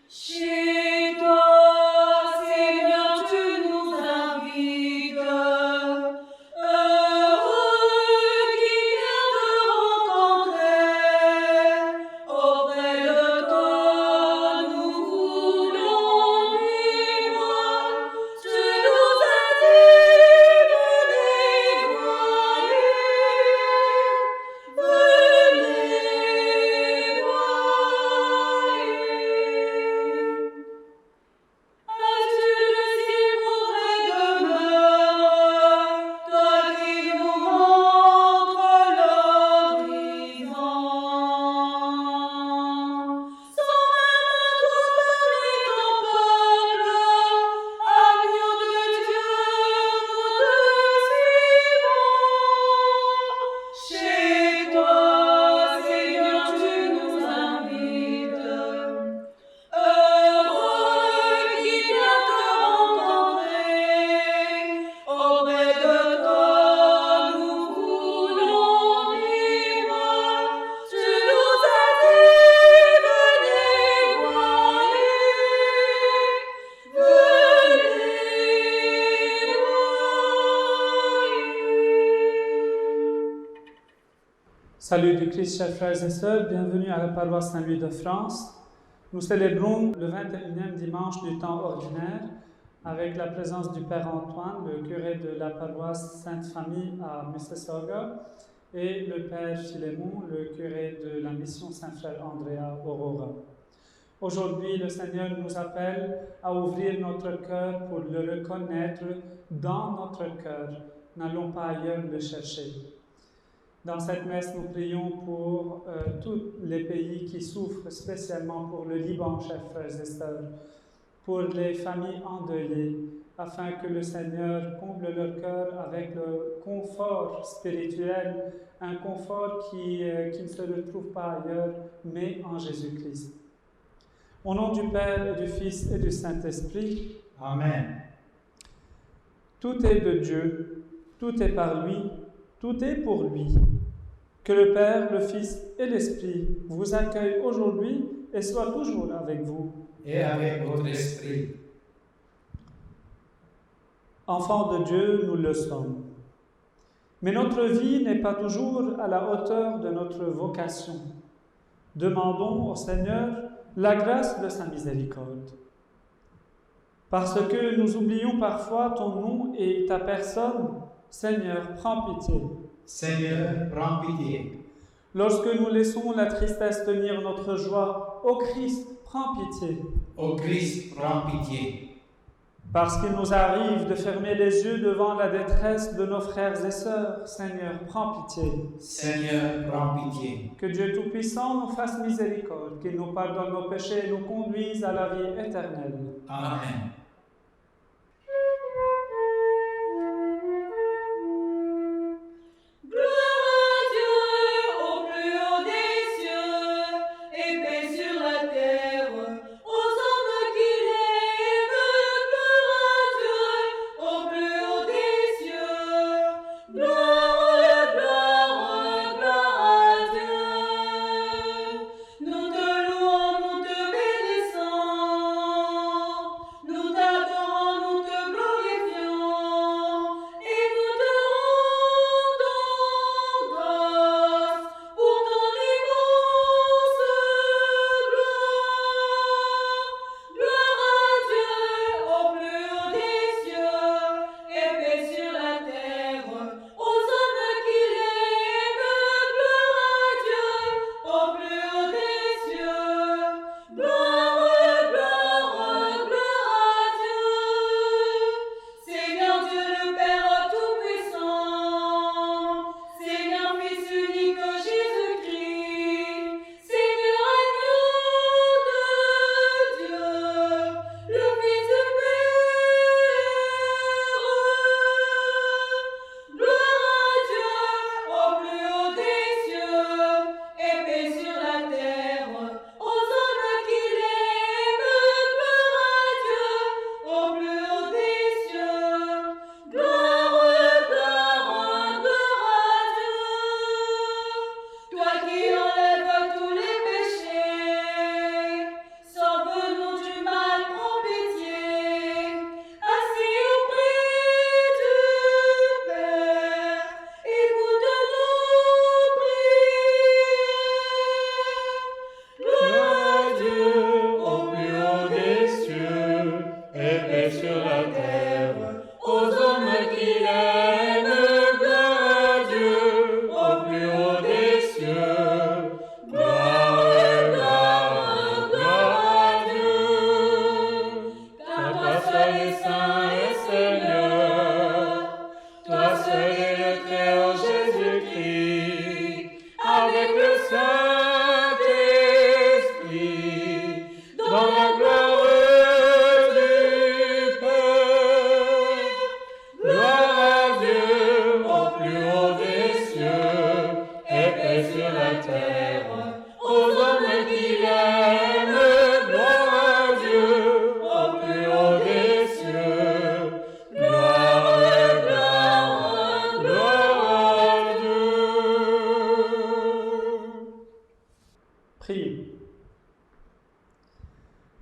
Chez toi, Seigneur, tu nous invites. Heureux qui vient te rencontrer. Auprès de toi, nous voulons vivre. Tu nous as dit, venez voyez. Venez voyez. As-tu le ciel pour vraie demeure, toi qui nous montres l'horizon? Sans même à toi parler ton peuple, agneau de Dieu, nous te suivons. Chez toi, Seigneur, tu nous invites. Heureux qui vient te rencontrer. Auprès de toi, nous voulons vivre. Tu nous as dit, venez voyez. Venez voyez. Salut du Christ, chers frères et sœurs, bienvenue à la paroisse Saint-Louis de France. Nous célébrons le 21e dimanche du temps ordinaire avec la présence du Père Antoine, le curé de la paroisse Sainte-Famille à Mississauga, et le Père Philémon, le curé de la mission Saint-Frère André à Aurora. Aujourd'hui, le Seigneur nous appelle à ouvrir notre cœur pour le reconnaître dans notre cœur. N'allons pas ailleurs le chercher. Dans cette messe, nous prions pour tous les pays qui souffrent, spécialement pour le Liban, chers frères et sœurs, pour les familles endeuillées, afin que le Seigneur comble leur cœur avec le confort spirituel, un confort qui ne se retrouve pas ailleurs, mais en Jésus-Christ. Au nom du Père et du Fils et du Saint-Esprit, Amen. tout est de Dieu, tout est par lui, tout est pour lui. Que le Père, le Fils et l'Esprit vous accueillent aujourd'hui et soient toujours avec vous. Et avec votre esprit. Enfants de Dieu, nous le sommes. Mais notre vie n'est pas toujours à la hauteur de notre vocation. Demandons au Seigneur la grâce de sa miséricorde. Parce que nous oublions parfois ton nom et ta personne, Seigneur, prends pitié. Seigneur, prends pitié. Lorsque nous laissons la tristesse tenir notre joie, ô Christ, prends pitié. Ô Christ, prends pitié. Parce qu'il nous arrive de fermer les yeux devant la détresse de nos frères et sœurs, Seigneur, prends pitié. Seigneur, prends pitié. Que Dieu Tout-Puissant nous fasse miséricorde, qu'il nous pardonne nos péchés et nous conduise à la vie éternelle. Amen. Nous te louons, nous te bénissons, nous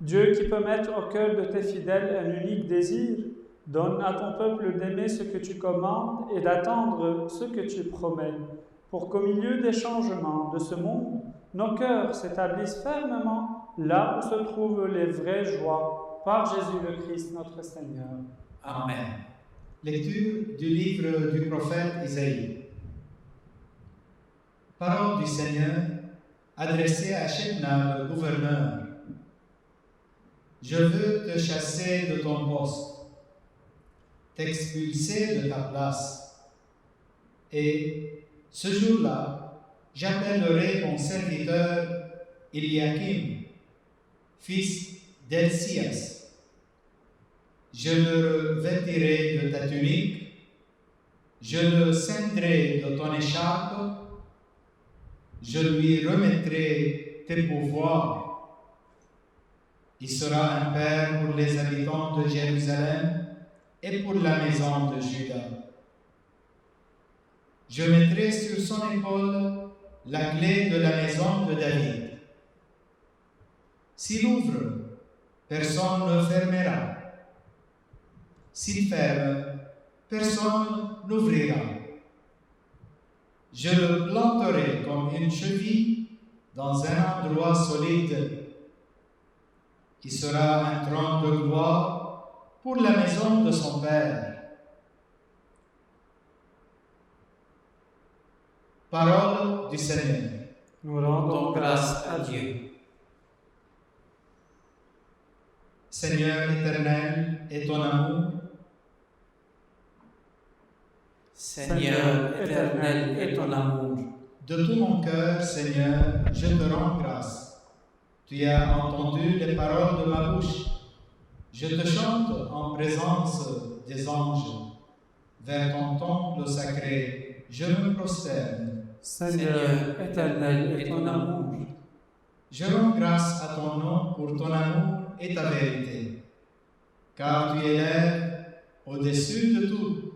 Dieu qui peut mettre au cœur de tes fidèles un unique désir, donne à ton peuple d'aimer ce que tu commandes et d'attendre ce que tu promets, pour qu'au milieu des changements de ce monde, nos cœurs s'établissent fermement là où se trouvent les vraies joies, par Jésus le Christ notre Seigneur. Amen. Lecture du livre du prophète Isaïe. Parole du Seigneur adressée à Shebna, le gouverneur. Je veux te chasser de ton poste, t'expulser de ta place. Et ce jour-là, j'appellerai mon serviteur Eliakim, fils d'Elsias. Je le revêtirai de ta tunique, je le ceindrai de ton écharpe, je lui remettrai tes pouvoirs. Il sera un père pour les habitants de Jérusalem et pour la maison de Juda. Je mettrai sur son épaule la clé de la maison de David. S'il ouvre, personne ne fermera. S'il ferme, personne n'ouvrira. Je le planterai comme une cheville dans un endroit solide. Il sera un trône de gloire pour la maison de son Père. Parole du Seigneur. Nous rendons grâce à Dieu. Seigneur éternel, et ton amour, Seigneur éternel et ton amour. de tout mon cœur, Seigneur, je te rends grâce. Tu as entendu les paroles de ma bouche. Je te chante en présence des anges. Vers ton temple sacré, je me prosterne. Seigneur éternel et ton amour. Je rends grâce à ton nom pour ton amour et ta vérité. Car tu élèves au-dessus de tout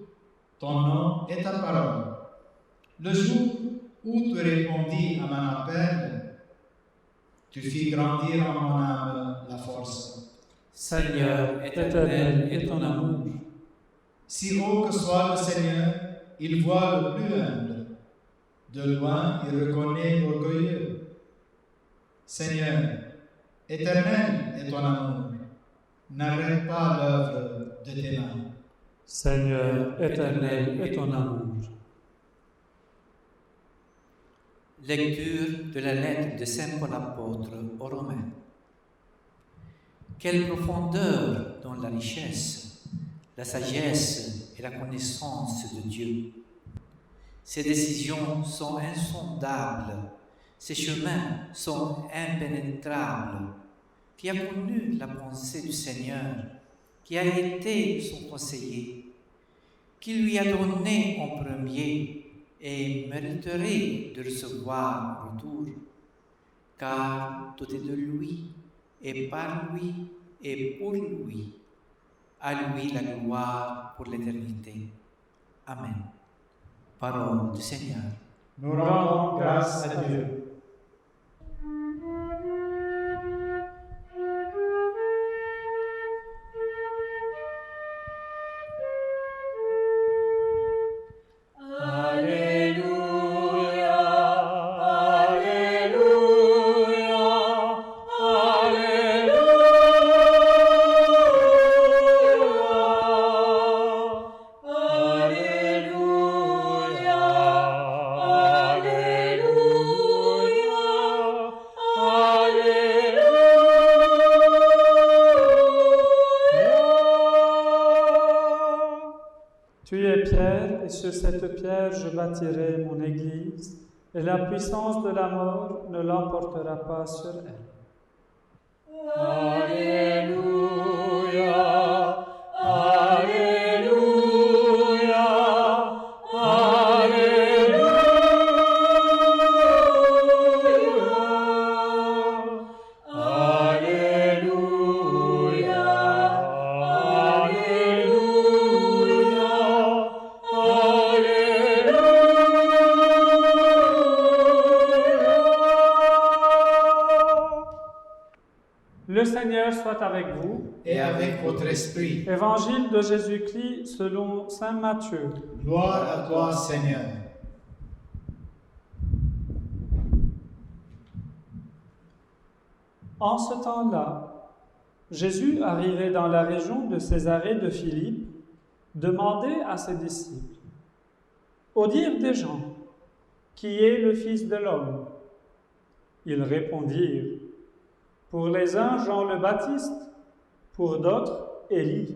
ton nom et ta parole. Le jour où tu répondis à mon appel, tu fis grandir en mon âme la force. Seigneur éternel et ton amour. Si haut que soit le Seigneur, il voit le plus humble. De loin, il reconnaît l'orgueilleux. Seigneur, éternel est ton amour. N'arrête pas l'œuvre de tes mains. Seigneur éternel et ton amour. Lecture de la lettre de Saint Paul apôtre aux Romains. Quelle profondeur dans la richesse, la sagesse et la connaissance de Dieu. Ses décisions sont insondables, ses chemins sont impénétrables. Qui a connu la pensée du Seigneur, qui a été son conseiller, qui lui a donné en premier et mériterait de recevoir en retour, car tout est de lui, et par lui, et pour lui. À lui la gloire pour l'éternité. Amen. Parole du Seigneur. Nous rendons grâce à Dieu. Tu es pierre, et sur cette pierre je bâtirai mon église, et la puissance de la mort ne l'emportera pas sur elle. Alléluia, Alléluia, Seigneur soit avec vous. et avec votre esprit. Évangile de Jésus-Christ selon saint Matthieu. Gloire à toi, Seigneur. En ce temps-là, Jésus, arrivé dans la région de Césarée de Philippe, demandait à ses disciples, « Au dire des gens, qui est le Fils de l'homme ?» Ils répondirent, « Pour les uns, Jean le Baptiste, pour d'autres, Élie,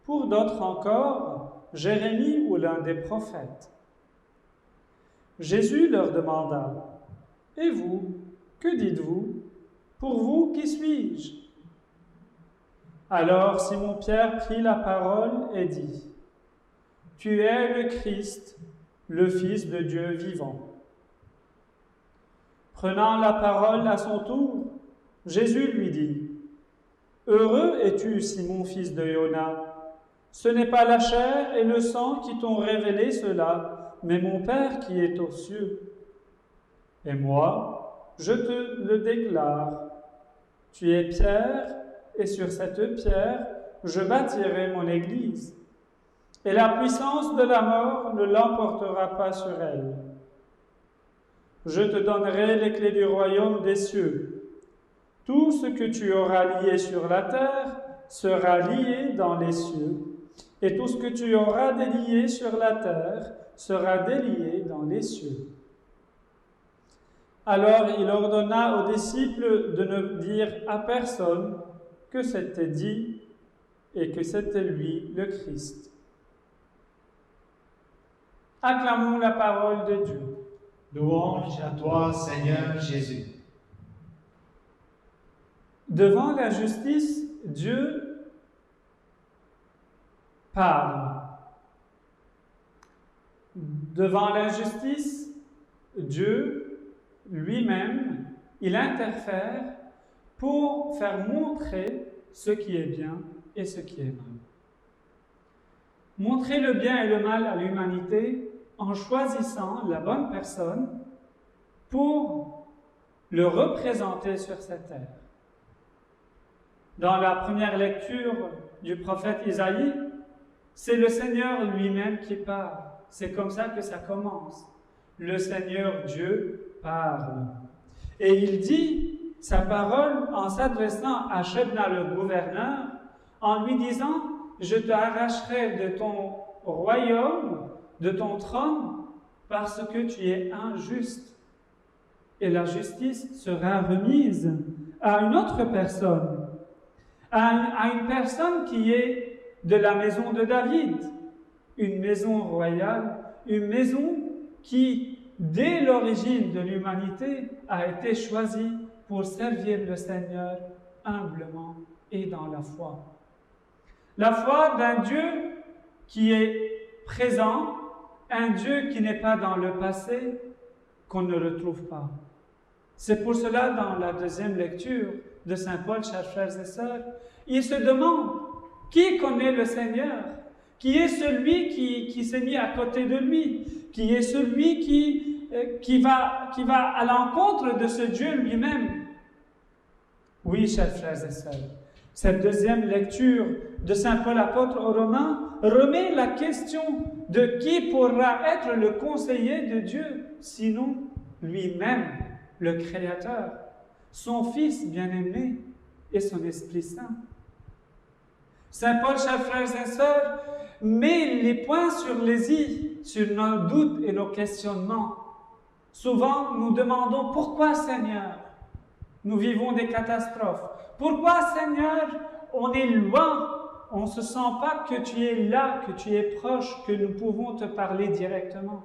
pour d'autres encore, Jérémie ou l'un des prophètes. » Jésus leur demanda, « Et vous, que dites-vous ? Pour vous, qui suis-je » Alors Simon-Pierre prit la parole et dit, « Tu es le Christ, le Fils de Dieu vivant. » Prenant la parole à son tour, Jésus lui dit, « Heureux es-tu, Simon, fils de Jonas. Ce n'est pas la chair et le sang qui t'ont révélé cela, mais mon Père qui est aux cieux. Et moi, je te le déclare. Tu es Pierre, et sur cette pierre, je bâtirai mon Église. Et la puissance de la mort ne l'emportera pas sur elle. Je te donnerai les clés du royaume des cieux. Tout ce que tu auras lié sur la terre sera lié dans les cieux, et tout ce que tu auras délié sur la terre sera délié dans les cieux. » Alors il ordonna aux disciples de ne dire à personne que c'était dit et que c'était lui le Christ. Acclamons la parole de Dieu. Louange à toi, Seigneur Jésus. Devant la justice, Dieu parle. Devant l'injustice, Dieu lui-même, il interfère pour faire montrer ce qui est bien et ce qui est mal. Montrer le bien et le mal à l'humanité en choisissant la bonne personne pour le représenter sur cette terre. Dans la première lecture du prophète Isaïe, c'est le Seigneur lui-même qui parle. C'est comme ça que ça commence. Le Seigneur Dieu parle. Et il dit sa parole en s'adressant à Shebna le gouverneur, en lui disant « Je te arracherai de ton royaume, de ton trône, parce que tu es injuste. Et la justice sera remise à une autre personne, à une personne qui est de la maison de David, une maison royale, une maison qui, dès l'origine de l'humanité, a été choisie pour servir le Seigneur humblement et dans la foi. La foi d'un Dieu qui est présent, un Dieu qui n'est pas dans le passé, qu'on ne retrouve pas. C'est pour cela, dans la deuxième lecture de Saint Paul, chers frères et sœurs, il se demande qui connaît le Seigneur, qui est celui qui s'est mis à côté de lui, qui est celui qui va à l'encontre de ce Dieu lui-même. Oui, chers frères et sœurs, cette deuxième lecture de Saint Paul apôtre aux Romains remet la question de qui pourra être le conseiller de Dieu, sinon lui-même, le Créateur, son Fils bien-aimé et son Esprit Saint. Saint Paul, chers frères et sœurs, met les points sur les i, sur nos doutes et nos questionnements. Souvent, nous demandons « Pourquoi, Seigneur ?» Nous vivons des catastrophes. « Pourquoi, Seigneur, on est loin, on ne se sent pas que tu es là, que tu es proche, que nous pouvons te parler directement ?»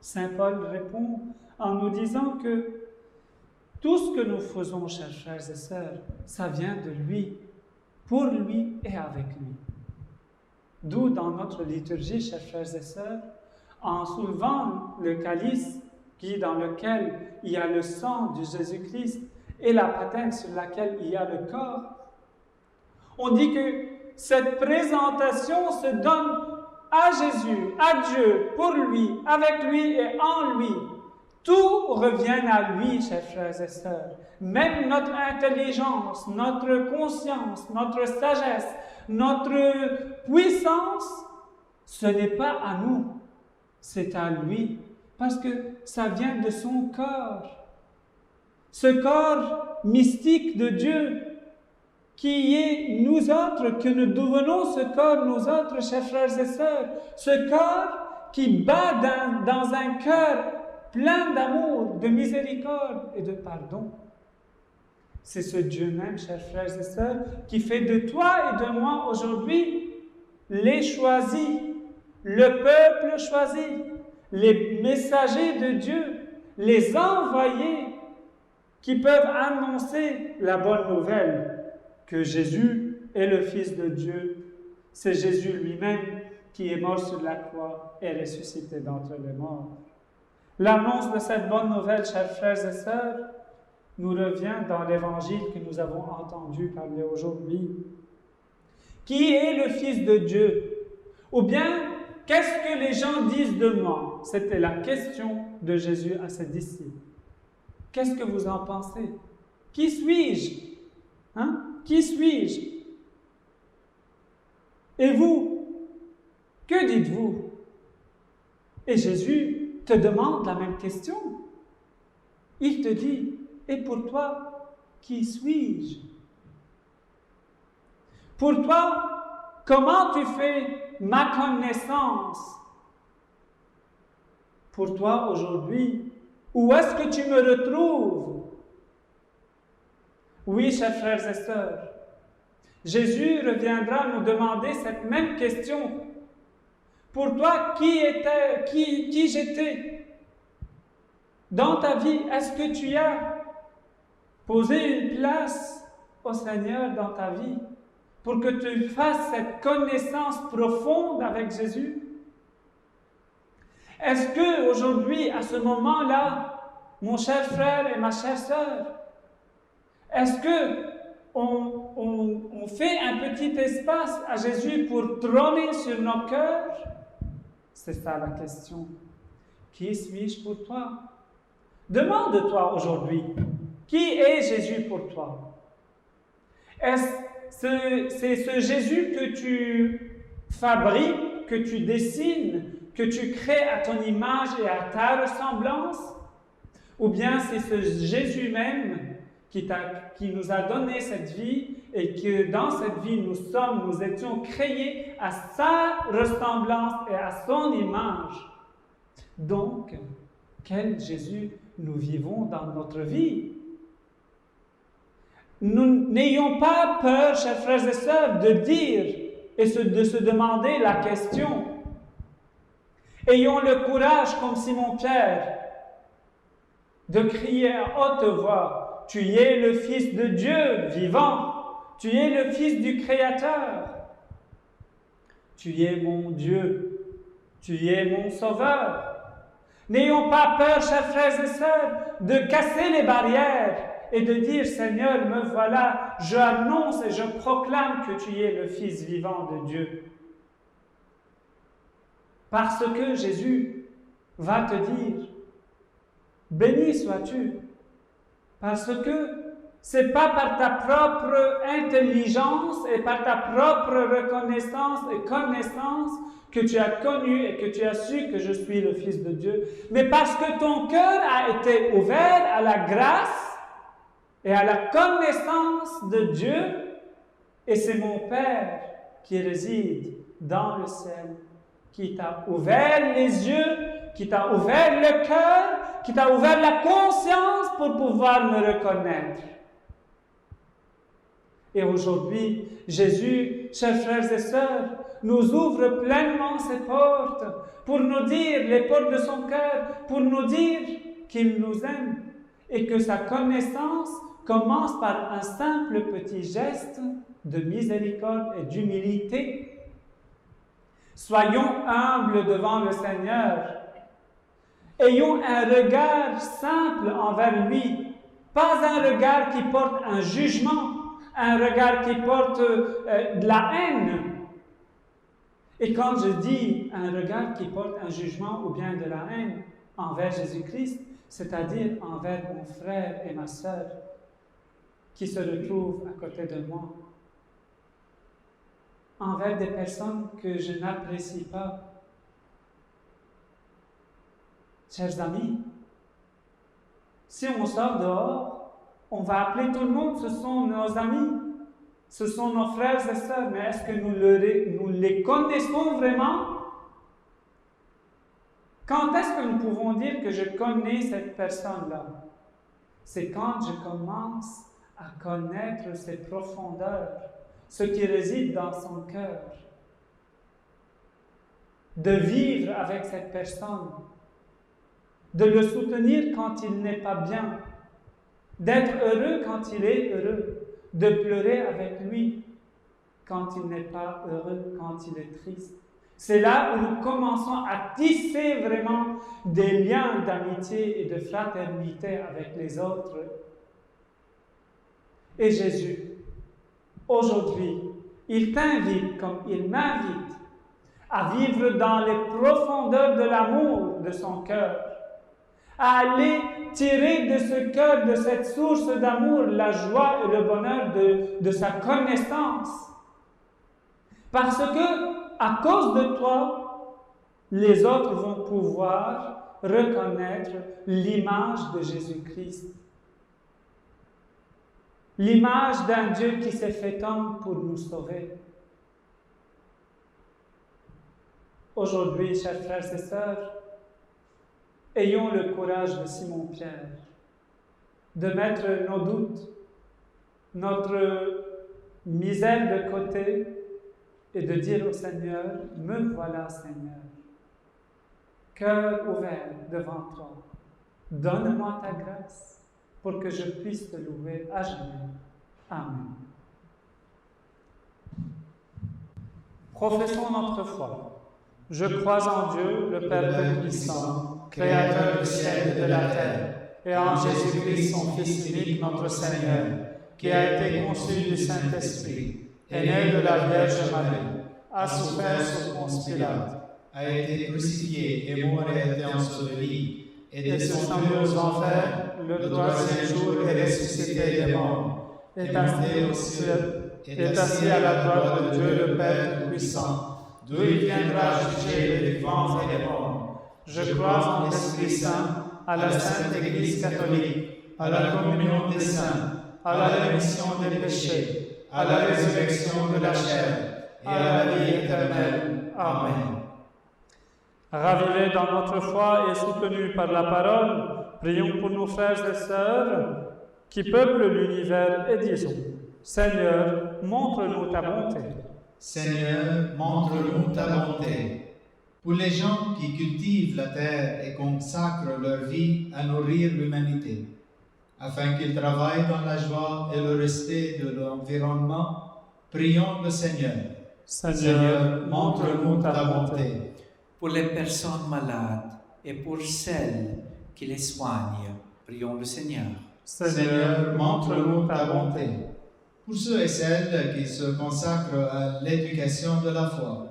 Saint Paul répond en nous disant que tout ce que nous faisons, chers frères et sœurs, ça vient de lui, pour lui et avec lui. D'où dans notre liturgie, chers frères et sœurs, en soulevant le calice dans lequel il y a le sang de Jésus-Christ et la patène sur laquelle il y a le corps, on dit que cette présentation se donne à Jésus, à Dieu, pour lui, avec lui et en lui, Tout revient à lui, chers frères et sœurs. Même notre intelligence, notre conscience, notre sagesse, notre puissance, ce n'est pas à nous, c'est à lui. Parce que ça vient de son corps. Ce corps mystique de Dieu, qui est nous autres, que nous devenons ce corps, nous autres, chers frères et sœurs. Ce corps qui bat dans un cœur plein d'amour, de miséricorde et de pardon. C'est ce Dieu même, chers frères et sœurs, qui fait de toi et de moi aujourd'hui les choisis, le peuple choisi, les messagers de Dieu, les envoyés qui peuvent annoncer la bonne nouvelle que Jésus est le Fils de Dieu. C'est Jésus lui-même qui est mort sur la croix et ressuscité d'entre les morts. L'annonce de cette bonne nouvelle, chers frères et sœurs, nous revient dans l'évangile que nous avons entendu parler aujourd'hui. Qui est le Fils de Dieu? Ou bien, qu'est-ce que les gens disent de moi? C'était la question de Jésus à ses disciples. Qu'est-ce que vous en pensez? Qui suis-je? Qui suis-je? Et vous? Que dites-vous? Et Jésus te demande la même question. Il te dit, et pour toi, qui suis-je? Pour toi, comment tu fais ma connaissance? Pour toi, aujourd'hui, où est-ce que tu me retrouves? Oui, chers frères et sœurs, Jésus reviendra nous demander cette même question. Pour toi, qui j'étais? Dans ta vie, est-ce que tu as posé une place au Seigneur dans ta vie pour que tu fasses cette connaissance profonde avec Jésus? Est-ce que aujourd'hui, à ce moment-là, mon cher frère et ma chère sœur, est-ce que on fait un petit espace à Jésus pour trôner sur nos cœurs? C'est ça la question. Qui suis-je pour toi? Demande-toi aujourd'hui, qui est Jésus pour toi? C'est ce Jésus que tu fabriques, que tu dessines, que tu crées à ton image et à ta ressemblance? Ou bien c'est ce Jésus même qui nous a donné cette vie et que dans cette vie nous étions créés à sa ressemblance et à son image. Donc, quel Jésus nous vivons dans notre vie? Nous n'ayons pas peur, chers frères et sœurs, de dire et de se demander la question. Ayons le courage, comme Simon-Pierre, de crier à haute voix, « Tu es le Fils de Dieu vivant, tu es le Fils du Créateur, tu es mon Dieu, tu es mon Sauveur. » N'ayons pas peur, chers frères et sœurs, de casser les barrières et de dire, « Seigneur, me voilà, j'annonce et je proclame que tu es le Fils vivant de Dieu. » Parce que Jésus va te dire, « Béni sois-tu, parce que c'est pas par ta propre intelligence et par ta propre reconnaissance et connaissance que tu as connu et que tu as su que je suis le Fils de Dieu, mais parce que ton cœur a été ouvert à la grâce et à la connaissance de Dieu, et c'est mon Père qui réside dans le ciel, qui t'a ouvert les yeux, qui t'a ouvert le cœur, qui t'a ouvert la conscience pour pouvoir me reconnaître. Et aujourd'hui, Jésus, chers frères et sœurs, nous ouvre pleinement ses portes pour nous dire, les portes de son cœur, pour nous dire qu'il nous aime et que sa connaissance commence par un simple petit geste de miséricorde et d'humilité. Soyons humbles devant le Seigneur. Ayons un regard simple envers lui, pas un regard qui porte un jugement, un regard qui porte de la haine. Et quand je dis un regard qui porte un jugement ou bien de la haine envers Jésus-Christ, c'est-à-dire envers mon frère et ma sœur qui se retrouvent à côté de moi, envers des personnes que je n'apprécie pas. Chers amis, si on sort dehors, on va appeler tout le monde, ce sont nos amis, ce sont nos frères et sœurs, mais est-ce que nous les connaissons vraiment? Quand est-ce que nous pouvons dire que je connais cette personne-là? C'est quand je commence à connaître ses profondeurs, ce qui réside dans son cœur, de vivre avec cette personne, de le soutenir quand il n'est pas bien, d'être heureux quand il est heureux, de pleurer avec lui quand il n'est pas heureux, quand il est triste. C'est là où nous commençons à tisser vraiment des liens d'amitié et de fraternité avec les autres. Et Jésus, aujourd'hui, il t'invite, comme il m'invite, à vivre dans les profondeurs de l'amour de son cœur, à aller tirer de ce cœur, de cette source d'amour, la joie et le bonheur de sa connaissance. Parce que, à cause de toi, les autres vont pouvoir reconnaître l'image de Jésus-Christ. L'image d'un Dieu qui s'est fait homme pour nous sauver. Aujourd'hui, chers frères et sœurs, ayons le courage de Simon-Pierre, de mettre nos doutes, notre misère de côté et de dire au Seigneur, me voilà Seigneur, cœur ouvert devant toi, donne-moi ta grâce pour que je puisse te louer à jamais. Amen. Professons notre foi. Je crois en Dieu, le Père Tout-Puissant, Créateur du ciel et de la terre, et en Jésus-Christ, son Fils unique, notre Seigneur, qui a été conçu du Saint-Esprit, est né de la Vierge Marie, a souffert sous Ponce Pilate, a été crucifié et mort et a été enseveli, et descendu aux enfers, le troisième jour est ressuscité des morts, est monté au ciel, est assis à la droite de Dieu le Père Tout-Puissant, d'où il viendra juger les vivants et les morts. Je crois en l'Esprit Saint, à la Sainte Église catholique, à la communion des saints, à la rémission des péchés, à la résurrection de la chair et à la vie éternelle. Amen. Ravivés dans notre foi et soutenus par la parole, prions pour nos frères et sœurs qui peuplent l'univers et disons, Seigneur, montre-nous ta bonté. Seigneur, montre-nous ta bonté. Pour les gens qui cultivent la terre et consacrent leur vie à nourrir l'humanité, afin qu'ils travaillent dans la joie et le respect de l'environnement, prions le Seigneur. Seigneur, montre-nous ta bonté. Pour les personnes malades et pour celles qui les soignent, prions le Seigneur. Seigneur, montre-nous ta bonté. Pour ceux et celles qui se consacrent à l'éducation de la foi,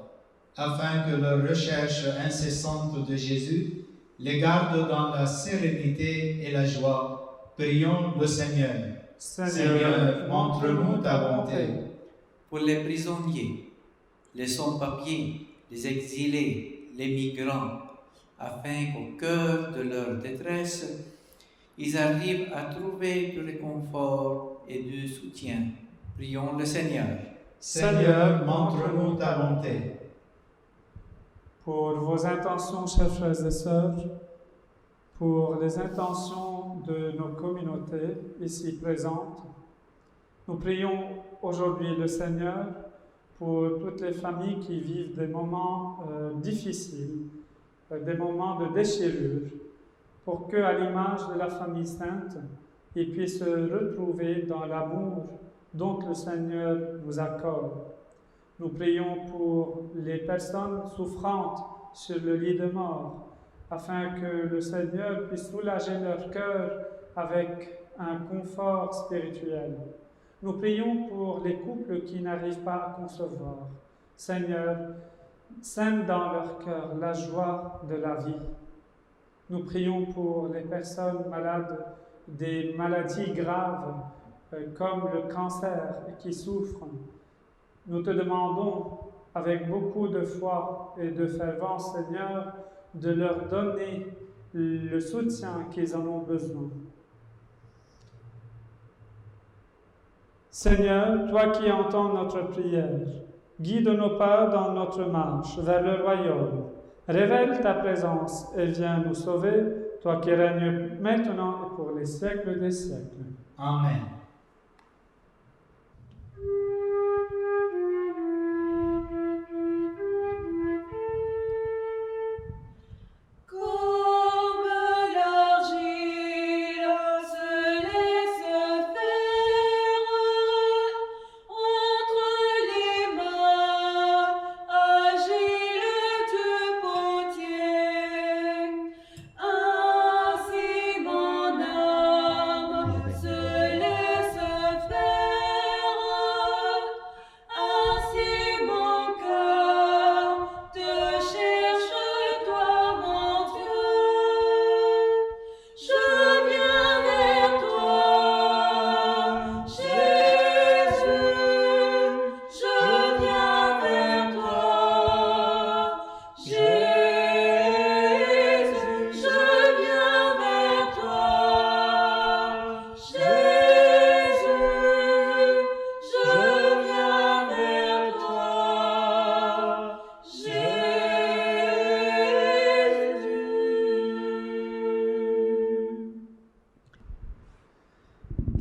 afin que leur recherche incessante de Jésus les garde dans la sérénité et la joie, prions le Seigneur. Seigneur, montre-nous ta bonté. Pour les prisonniers, les sans-papiers, les exilés, les migrants, afin qu'au cœur de leur détresse, ils arrivent à trouver du réconfort et du soutien. Prions le Seigneur. Seigneur, montre-nous ta bonté. Pour vos intentions, chers frères et sœurs, pour les intentions de nos communautés ici présentes, nous prions aujourd'hui le Seigneur pour toutes les familles qui vivent des moments difficiles, des moments de déchirure, pour qu'à l'image de la famille sainte, ils puissent se retrouver dans l'amour dont le Seigneur nous accorde. Nous prions pour les personnes souffrantes sur le lit de mort, afin que le Seigneur puisse soulager leur cœur avec un confort spirituel. Nous prions pour les couples qui n'arrivent pas à concevoir. Seigneur, sème dans leur cœur la joie de la vie. Nous prions pour les personnes malades des maladies graves comme le cancer qui souffrent. Nous te demandons avec beaucoup de foi et de fervent, Seigneur, de leur donner le soutien qu'ils en ont besoin. Seigneur, toi qui entends notre prière, guide nos pas dans notre marche vers le royaume. Révèle ta présence et viens nous sauver, toi qui règnes maintenant et pour les siècles des siècles. Amen.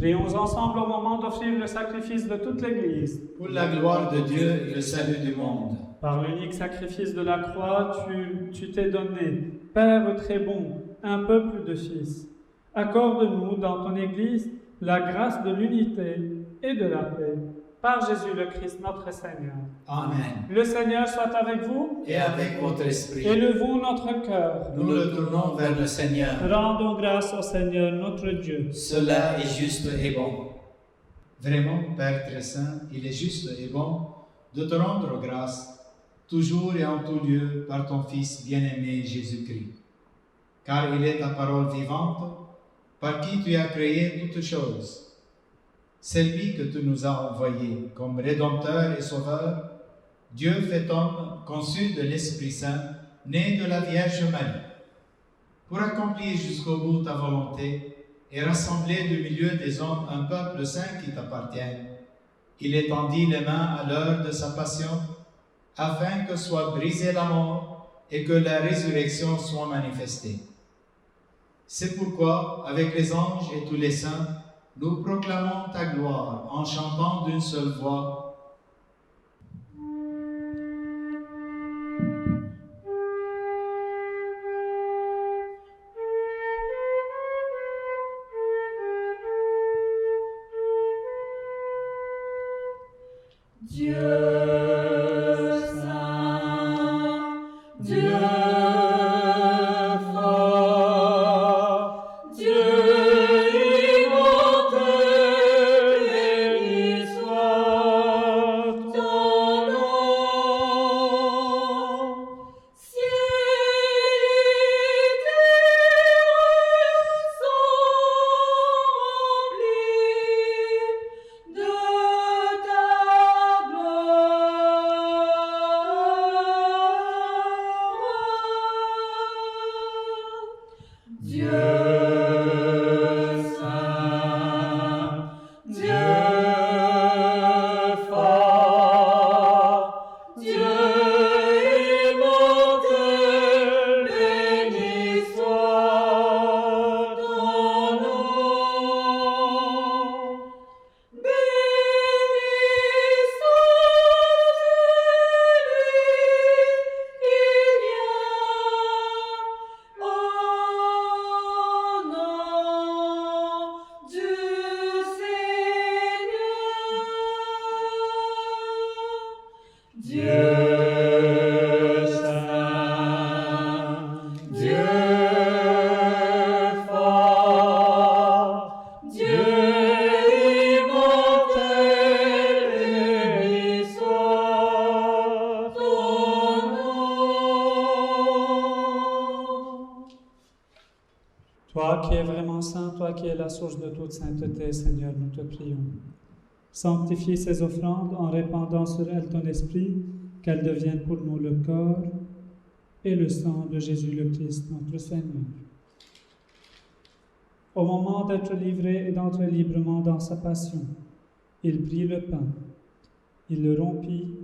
Prions ensemble au moment d'offrir le sacrifice de toute l'Église. Pour la gloire de Dieu et le salut du monde. Par l'unique sacrifice de la croix, tu t'es donné, Père très bon, un peuple de fils. Accorde-nous dans ton Église la grâce de l'unité et de la paix. Par Jésus le Christ, notre Seigneur. Amen. Le Seigneur soit avec vous. Et avec votre esprit. Élevons notre cœur. Nous le tournons vers le Seigneur. Rendons grâce au Seigneur notre Dieu. Cela est juste et bon. Vraiment, Père très saint, il est juste et bon de te rendre grâce, toujours et en tout lieu, par ton Fils bien-aimé Jésus-Christ. Car il est ta parole vivante, par qui tu as créé toutes choses. C'est lui que tu nous as envoyé comme Rédempteur et Sauveur, Dieu fait homme, conçu de l'Esprit Saint, né de la Vierge Marie, pour accomplir jusqu'au bout ta volonté et rassembler du milieu des hommes un peuple saint qui t'appartient. Il étendit les mains à l'heure de sa passion, afin que soit brisée la mort et que la résurrection soit manifestée. C'est pourquoi, avec les anges et tous les saints, nous proclamons ta gloire en chantant d'une seule voix. Toi qui es vraiment saint, toi qui es la source de toute sainteté, Seigneur, nous te prions. Sanctifie ces offrandes en répandant sur elles ton esprit, qu'elles deviennent pour nous le corps et le sang de Jésus le Christ, notre Seigneur. Au moment d'être livré et d'entrer librement dans sa passion, il prit le pain, il le rompit,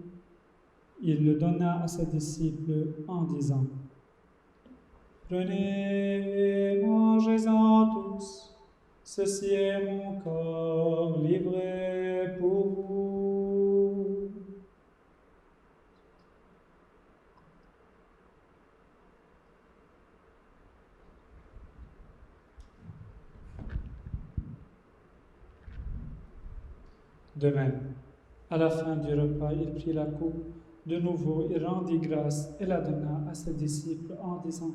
il le donna à ses disciples en disant: Prenez et mangez-en tous, ceci est mon corps livré pour vous. De même, à la fin du repas, il prit la coupe. De nouveau, il rendit grâce et la donna à ses disciples en disant: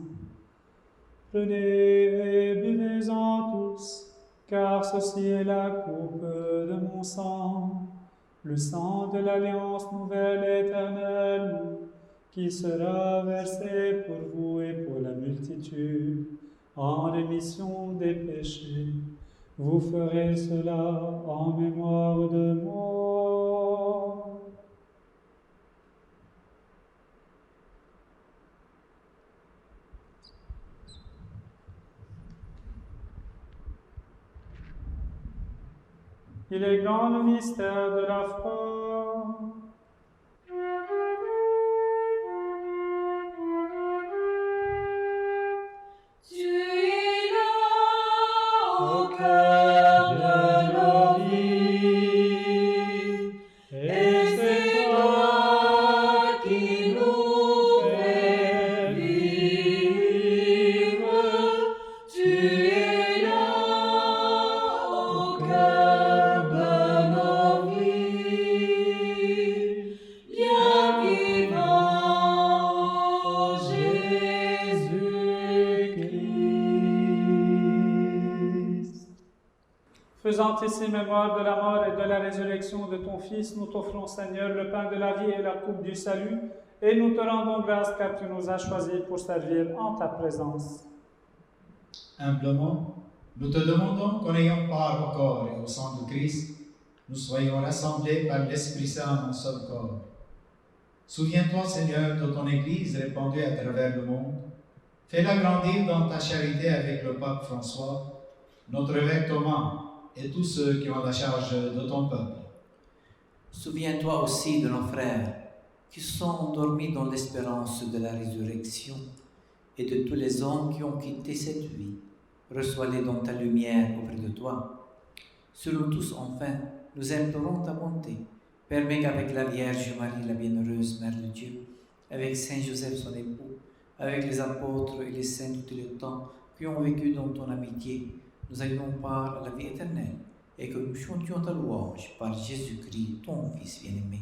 Prenez et buvez-en tous, car ceci est la coupe de mon sang, le sang de l'alliance nouvelle et éternelle, qui sera versé pour vous et pour la multitude, en rémission des péchés. Vous ferez cela en mémoire de moi. Il est grand le mystère de la foi. Tu es là au cœur de nos vies, et c'est toi qui nous fais vivre. Tu es là au cœur de nos vies, lien vivant, ô Jésus-Christ. Faisant ici mémoire de la mort et de la résurrection de ton Fils, nous t'offrons, Seigneur, le pain de la vie et la coupe du salut, et nous te rendons grâce car tu nous as choisis pour servir en ta présence. Humblement, nous te demandons qu'en ayant part au corps et au sang de Christ, nous soyons rassemblés par l'Esprit Saint en un seul corps. Souviens-toi, Seigneur, de ton Église répandue à travers le monde. Fais-la grandir dans ta charité avec le pape François, notre évêque Thomas et tous ceux qui ont la charge de ton peuple. Souviens-toi aussi de nos frères qui sont endormis dans l'espérance de la résurrection et de tous les hommes qui ont quitté cette vie. Reçois-les dans ta lumière auprès de toi. Sur nous tous, enfin, nous implorons ta bonté. Permets qu'avec la Vierge Marie, la bienheureuse Mère de Dieu, avec Saint Joseph, son époux, avec les apôtres et les saints de tout le temps qui ont vécu dans ton amitié, nous ayons part à la vie éternelle et que nous chantions ta louange par Jésus-Christ, ton Fils bien-aimé.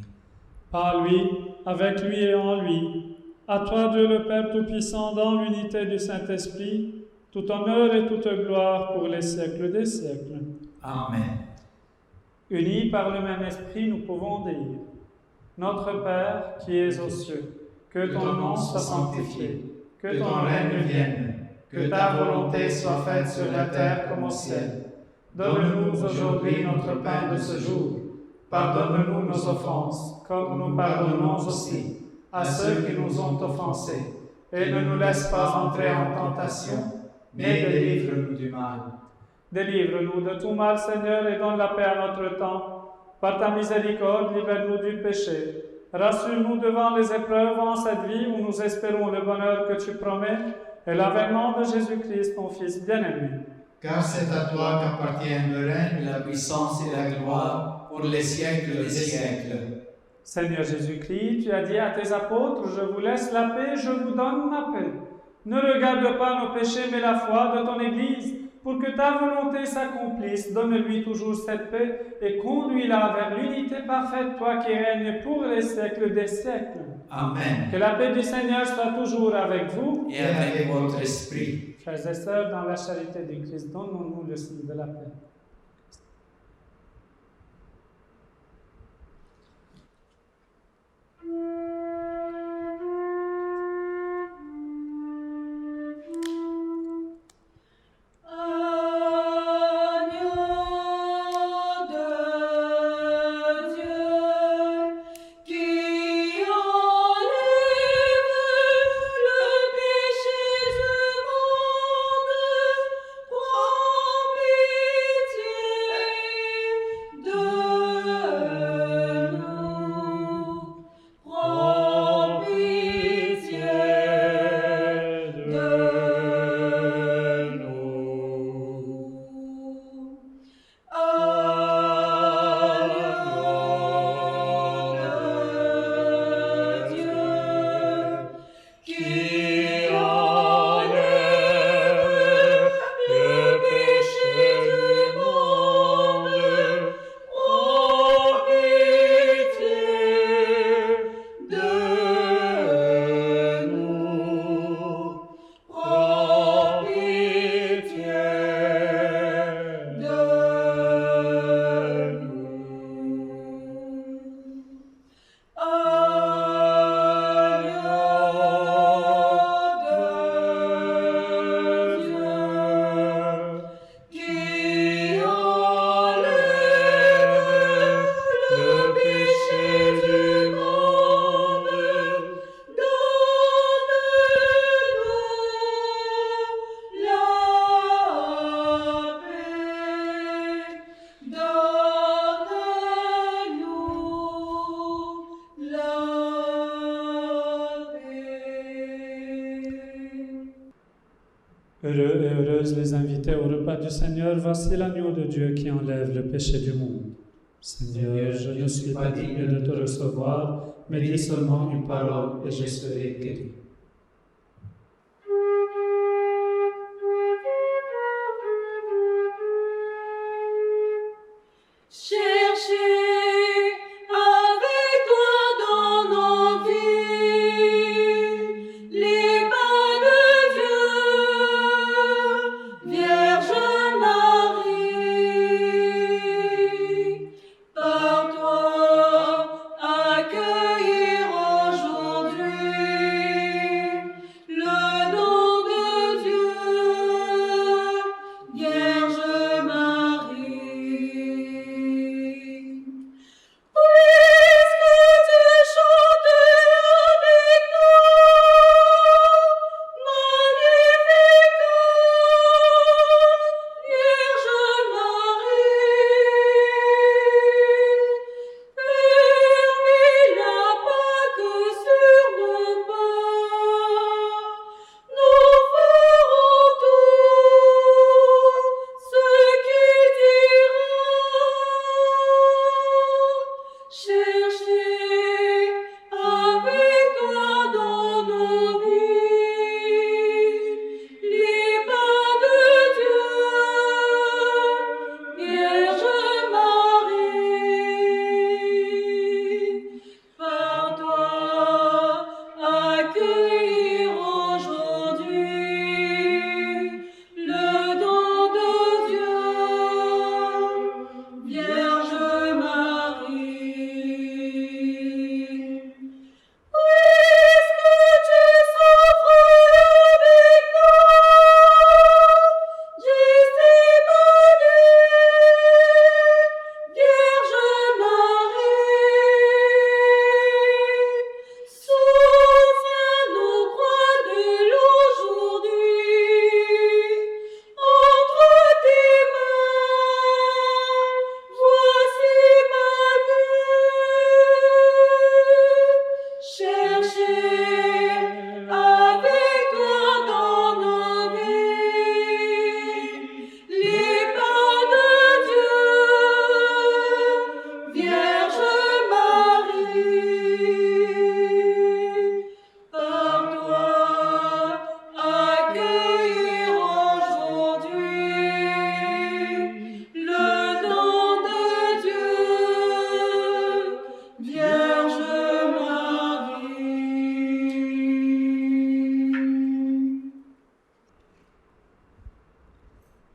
Par lui, avec lui et en lui, à toi Dieu le Père Tout-Puissant, dans l'unité du Saint-Esprit, tout honneur et toute gloire pour les siècles des siècles. Amen. Unis par le même Esprit, nous pouvons dire: Notre Père qui es aux cieux, que ton nom soit sanctifié, que ton règne vienne, que ta volonté soit faite sur la terre comme au ciel. Donne-nous aujourd'hui notre pain de ce jour. Pardonne-nous nos offenses, comme nous pardonnons aussi à ceux qui nous ont offensés. Et ne nous laisse pas entrer en tentation, mais délivre-nous du mal. Délivre-nous de tout mal, Seigneur, et donne la paix à notre temps. Par ta miséricorde, libère-nous du péché. Rassure-nous devant les épreuves en cette vie où nous espérons le bonheur que tu promets et l'avènement de Jésus-Christ, ton Fils bien-aimé. Car c'est à toi qu'appartiennent le règne, La puissance et la gloire pour les siècles des siècles. Seigneur Jésus-Christ, tu as dit à tes apôtres: Je vous laisse la paix, je vous donne ma paix. Ne regarde pas nos péchés, mais la foi de ton Église. Pour que ta volonté s'accomplisse, donne-lui toujours cette paix et conduis-la vers l'unité parfaite, toi qui règnes pour les siècles des siècles. Amen. Que la paix du Seigneur soit toujours avec vous. Et avec votre esprit. Frères et sœurs, dans la charité du Christ, donnons-nous le signe de la paix. Heureux et heureuses les invités au repas du Seigneur, voici l'agneau de Dieu qui enlève le péché du monde. Seigneur, je ne suis pas digne de te recevoir, mais dis seulement une parole et je serai guéri. Cherchez avec toi dans nos vies les pas de Dieu, Vierge Marie. Par toi, accueillir aujourd'hui le don de Dieu, Vierge Marie. Puisque tu chantes avec nous, Magnificat, Vierge Marie, permets la Pâque sur nos pas, nous ferons tout ce qu'il dira. Cherchez avec toi dans nos vies les pas de Dieu, Vierge Marie. Par toi, accueillir aujourd'hui le don de Dieu, Vierge Marie. Puisque tu souffres avec nous, Gethsémani, Vierge Marie, soutiens nos croix de l'aujourd'hui entre tes mains. Voici ma vie. Cherchez avec toi dans nos vies les pas de Dieu, Vierge Marie. Par toi, accueillir aujourd'hui le don de Dieu, Vierge Marie.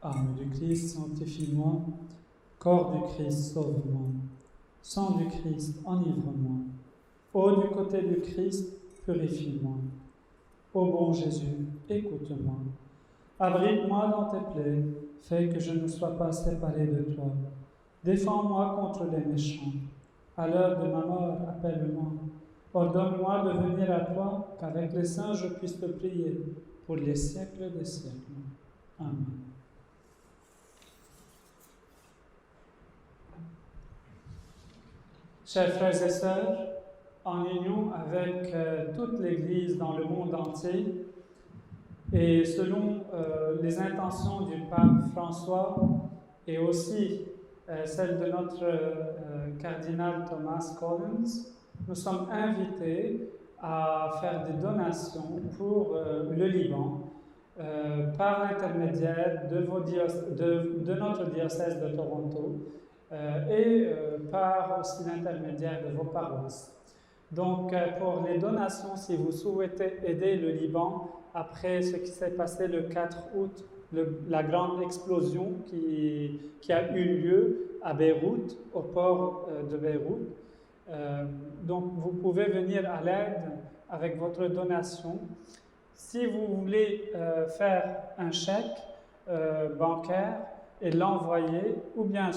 Âme du Christ, sanctifie-moi. Corps du Christ, sauve-moi. Sang du Christ, enivre-moi. Eau du côté du Christ, purifie-moi. Ô bon Jésus, écoute-moi. Abrite-moi dans tes plaies, fais que je ne sois pas séparé de toi. Défends-moi contre les méchants. À l'heure de ma mort, appelle-moi. Ordonne-moi de venir à toi, qu'avec les saints je puisse te prier pour les siècles des siècles. Amen. Chers frères et sœurs, en union avec toute l'Église dans le monde entier et selon les intentions du pape François et aussi celle de notre cardinal Thomas Collins, nous sommes invités à faire des donations pour le Liban par l'intermédiaire de notre diocèse de Toronto et par aussi l'intermédiaire de vos paroisses. Donc, pour les donations, si vous souhaitez aider le Liban après ce qui s'est passé le 4 août, la grande explosion qui a eu lieu à Beyrouth, au port de Beyrouth. Donc, vous pouvez venir à l'aide avec votre donation. Si vous voulez faire un chèque bancaire et l'envoyer, ou bien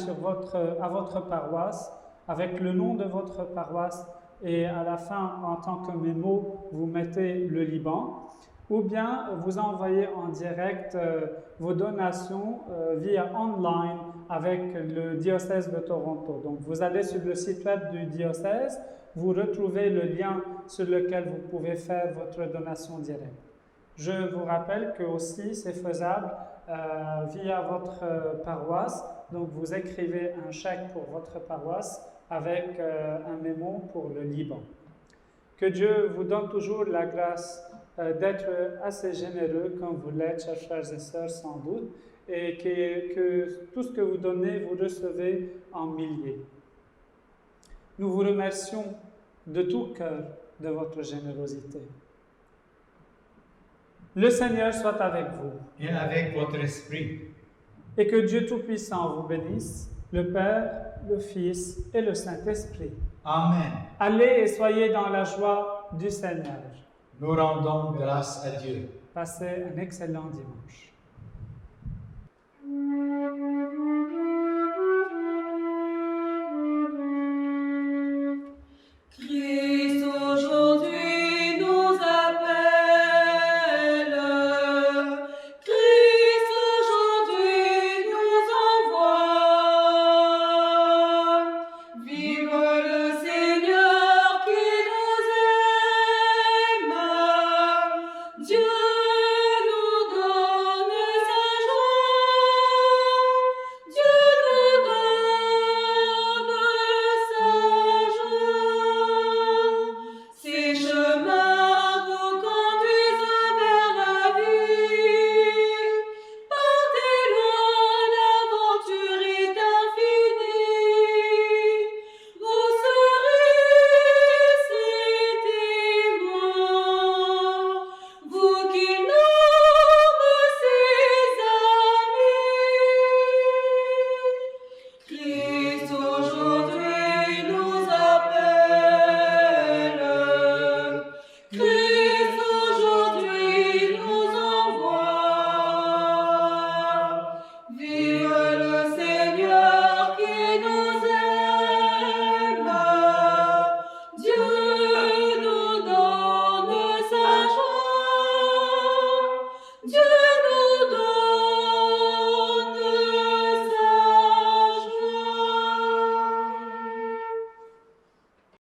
à votre paroisse, avec le nom de votre paroisse, et à la fin, en tant que mémo, vous mettez le Liban, ou bien vous envoyez en direct vos donations via online avec le diocèse de Toronto. Donc, vous allez sur le site web du diocèse, vous retrouvez le lien sur lequel vous pouvez faire votre donation directe. Je vous rappelle que aussi c'est faisable via votre paroisse. Donc vous écrivez un chèque pour votre paroisse avec un mémo pour le Liban. Que Dieu vous donne toujours la grâce d'être assez généreux comme vous l'êtes, chers frères et sœurs, sans doute, et que tout ce que vous donnez, vous recevez en milliers. Nous vous remercions de tout cœur de votre générosité. Le Seigneur soit avec vous. Et avec votre esprit. Et que Dieu Tout-Puissant vous bénisse, le Père, le Fils et le Saint-Esprit. Amen. Allez et soyez dans la joie du Seigneur. Nous rendons grâce à Dieu. Passez un excellent dimanche.